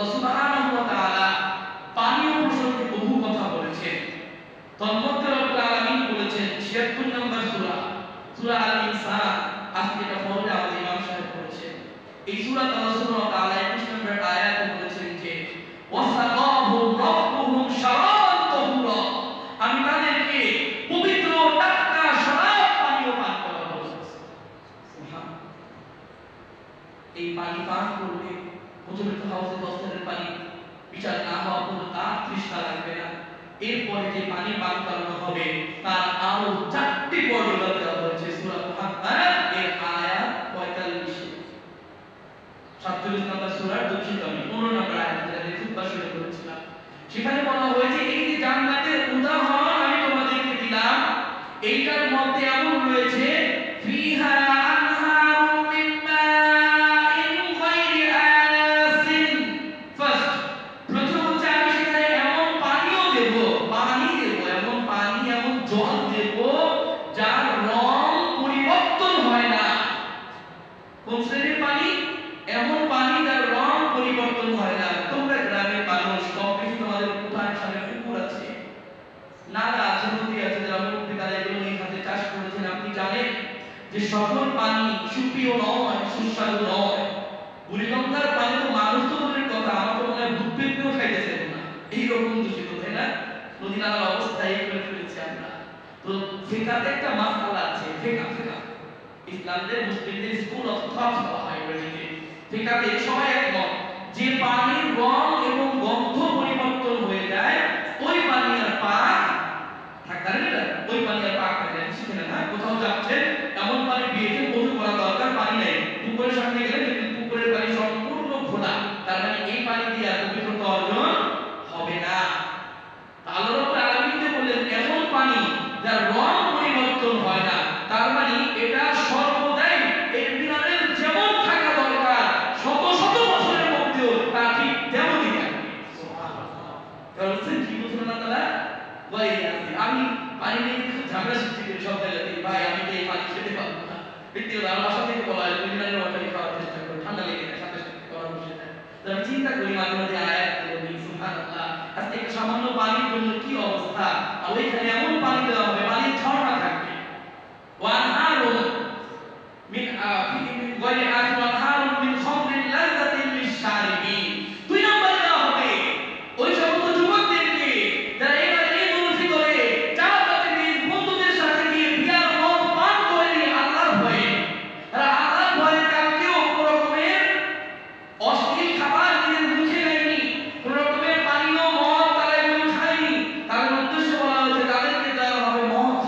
আল্লাহ সুবহানাহু ওয়া তাআলা পানীয় প্রসঙ্গে বহু কথা বলেছেন। তন্মধ্যে রব্বুল আলামিন বলেছেন ৭৬ নম্বর সূরা, সূরা আল ইনসান। আজকে এটা পড়ে আমাদের ইমাম সাহেব পড়েছেন। এই সূরাতে আল্লাহ সুবহানাহু ওয়া তাআলা ২১ নম্বর আয়াতে বলেছেন যে ওয়াসাকাহুম রাব্বুহুম শারাবান তাহুরা, আমি তাদেরকে পবিত্র টাটকা শরাব পানীয় পান করাবো। সুবহানাল্লাহ। এই পানি পান করলে প্রথমে তো হাউজে দস্তরের পানি বিচার না হওয়া পর্যন্ত আর তৃষ্ণা লাগবে না। এরপরে যে পানি পান করানো হবে তার আরো ৪টি বর্ণনা দেওয়া হয়েছে সূরা মুহাম্মাদ এর আয়াত ৪৫। ৪৭ নম্বর সূরার দক্ষিণগামী ১৫ নম্বর আয়াত যেটা খুতবা শুরু করেছিলাম, সেখানে বলা হয়েছে এই যে জান্নাতের উদাহরণ আমি তোমাদেরকে দিলাম, এইটার মধ্যে এমন রয়েছে ফিহা আনহারুম মিন মাইন গায়রি আসিন। ফার্স্ট, প্রথম হচ্ছে আমি সেখানে এমন পানিও দেব, এমন পানি, এমন জল দেব যার রং পরিবর্তন হয় না। কোন শ্রেণীর পানি? এমন পানি যার রং পরিবর্তন হয় না। তোমরা গ্রামের মানুষ, কম বেশি তোমাদের কোথায় সামনে পুকুর আছে, নালা আছে, নদী আছে, যারা মুরব্বি তারা এগুলো এই খাতে চাষ করেছেন, আপনি জানেন যে সকল পানি সুপ্রিয় নয়, সুস্বাদু নয়। বুড়িগঙ্গার পানি তো মানুষ তো দূরের কথা, আমার তো মনে হয় ভূত পেতনিও খাইতেছে না, এইরকম দূষিত, তাই না? নদী নালার অবস্থা এই করে ফেলেছি আমরা। তো ফিকাতে একটা মাসআলা আছে, ফিকা ইসলামদের মুসলিমদের স্কুল অফ থট বলা হয় ইংরেজিতে। ফিকাতে সবাই একমত যে পানির রং এবং গন্ধ পরিবর্তন হয়ে যায় ওই পানি আর পাক থাকতে না, ওই পানি আর পাক থাকে না। শিখে না, কোথাও যাচ্ছেন এমন পানি পেয়েছেন ওযু করা দরকার, পানি নেই, পুকুরের সামনে গেলে দেখবেন পুকুরের পানি সম্পূর্ণ খোলা, তার মানে এই পানি দিয়ে আর পবিত্রতা অর্জন হবে না। আল্লাহ রাব্বুল আলামিন যে বললেন এমন পানি যার রং পরিবর্তন হয় না, তার মানে এটা সর্বদাই এর মিনারেল যেমন থাকা দরকার শত শত বছরের মধ্যেও তা ঠিক তেমনই থাকবে। সুবহানাল্লাহ। কারণ কি বুঝলেন না তারা? ভাই আমি পানি নিয়ে খুব ঝামেলা সৃষ্টি করি সব জায়গাতে, ভাই আমি তো এই পানি খেতে পারবো না। ব্যক্তিগত আমার বাসা থেকে বলা হয় মিনারেল ওয়াটার খাওয়ার চেষ্টা করি, ঠান্ডা লেগে যায়, সাথে সাথে করার বসে যায়। তো আমি চিন্তা করি মাঝে মাঝে আয়াত বলি সুবহানাল্লাহ, আজকে একটা সামান্য পানির জন্য কি অবস্থা, আর ওইখানে এমন পানি দেওয়া হবে পানির ঝর্ণা থাকবে। ওয়ানহারুম মিন গায়রি আসিন ওয়ানহারুম মিন খামরিন লাযাতিন লিশ-শারিবিন। ২ নম্বরে দেওয়া হবে ওই সমস্ত যুবকদেরকে যারা এবারে ঈদ উল ফিতরে চার রাতে বন্ধুদের সাথে গিয়ে বিয়ার মদ পান করেনি আল্লাহর ভয়ে, তারা আল্লাহর ভয়ে কাউকেও কোনো রকমের অশ্লীল খাবার নিজের মুখে নেয়নি, কোনো রকমের পানীয় মদ তারা এগুলো খায়নি। তাদের উদ্দেশ্য বলা হয়েছে তাদেরকে দেওয়া হবে মদ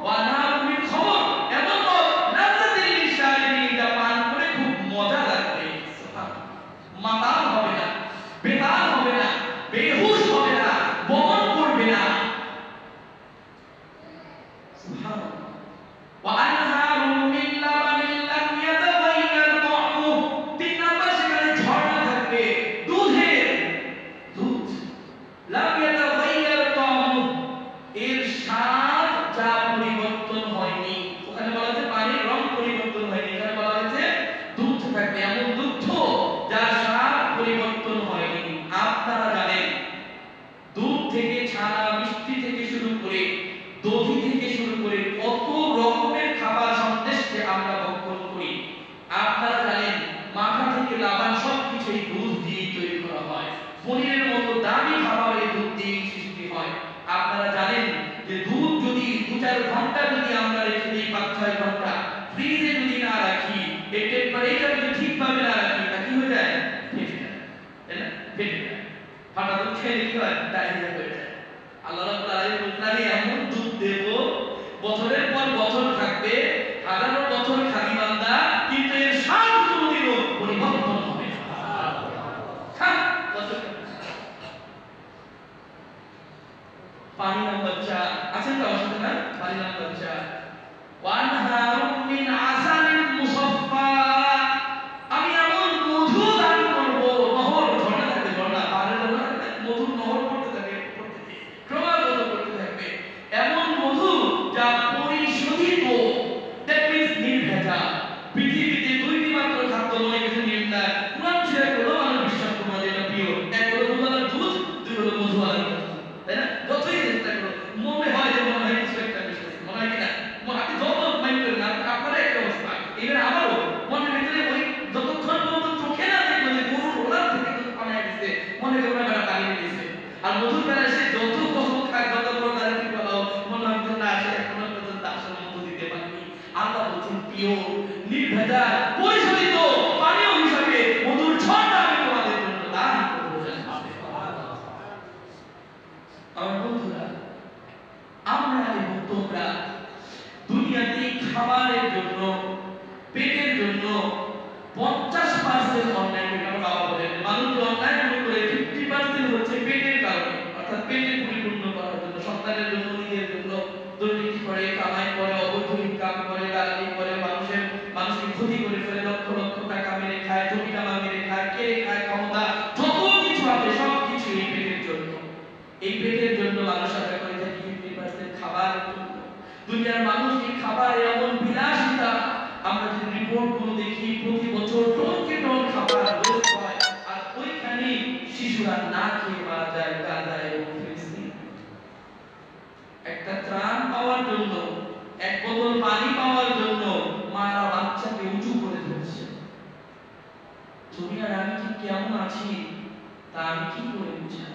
ওয়ানহারুম মিন খামর, এমন মদ লাযাতিন লিশ-শারিবিন, যা পান করে খুব মজা লাগবে। মাতাল হবে না, বেতাল হবে না, বেহুশ হবে না, বমন করবে না। সুবহানাল্লাহ। ওয়া আনহারুম মিন লাবানিন লাম ইয়াতাগায়্যার তা'মুহু। ৩ নাম্বার সেখানে ঝর্ণা থাকবে দুধের, দুধ লাম ইয়াতাগায়্যার তা'মুহু, এর স্বাদ যা পরিবর্তন হয়নি। ওখানে বলা হয়েছে পানির রং পরিবর্তন হয়নি, এখানে বলা হয়েছে দুধ থাকবে, এমন দুধ যার স্বাদ পরিবর্তন হয়নি। আপনারা জানেন দুধ থেকে ছানা, মিষ্টি থেকে শুরু করে দধি থেকে শুরু করে কত রকমের খাবার সন্দেশকে আমরা ভক্ষণ করি। আপনারা জানেন মাখা থেকে লাবান সবকিছুই দুধ দিয়ে তৈরি করা হয়। পনিরের মতো দামি খাবার এই দুধ দিয়ে সৃষ্টি হয়। আপনারা জানেন যে দুধ যদি ২-৪ ঘন্টা যদি আমরা রেখে দিই, ৫-৬ ঘন্টা ফ্রিজে যদি না রাখি, এই টেম্পারেচার যদি ঠিকভাবে না রাখি, তা কি হয়ে যায়? ফেটে যায়, তাই না? ফেটে যায়। ফাটা দুধ খেলে কি হয়? ডায়রিয়া হয়ে যায়। আল্লাহ রাব্বুল আলামিন বললেন এমন দুধ দেব বছরের পর বছর থাকবে, হাজারো বছর খাবি বান্দা, কিন্তু এর স্বাদ কোনোদিনও পরিবর্তন হবে না। পানি নাম্বার ৪ আছে তো আসলে না? পানি নাম্বার ৪ ওয়ানহারুম মিন আসালিন মুসাফফা, আমি এমন মধু দান করব, নহর, ঝর্ণা থাকবে, ঝর্ণা পাহাড়ের ঝর্ণা থাকবে, মধুর নহর পড়তে থাকবে, ক্রমাগত পড়তে থাকবে। দুনিয়ার মানুষকে খাবার এমন বিলাসিতা, আমরা যদি রিপোর্ট গুলো দেখি প্রতি বছর টনকে টন খাবার ওয়েস্ট হয়, আর ওইখানে শিশুরা না খেয়ে মারা যায় গাজা এবং ফিলিস্তিন। একটা ত্রাণ পাওয়ার জন্য, এক বোতল পানি পাওয়ার জন্য মারা বাচ্চাকে উঁচু করে ধরছে। তুমি আর আমি কি কেমন আছি তা আমি কি করে বুঝাই?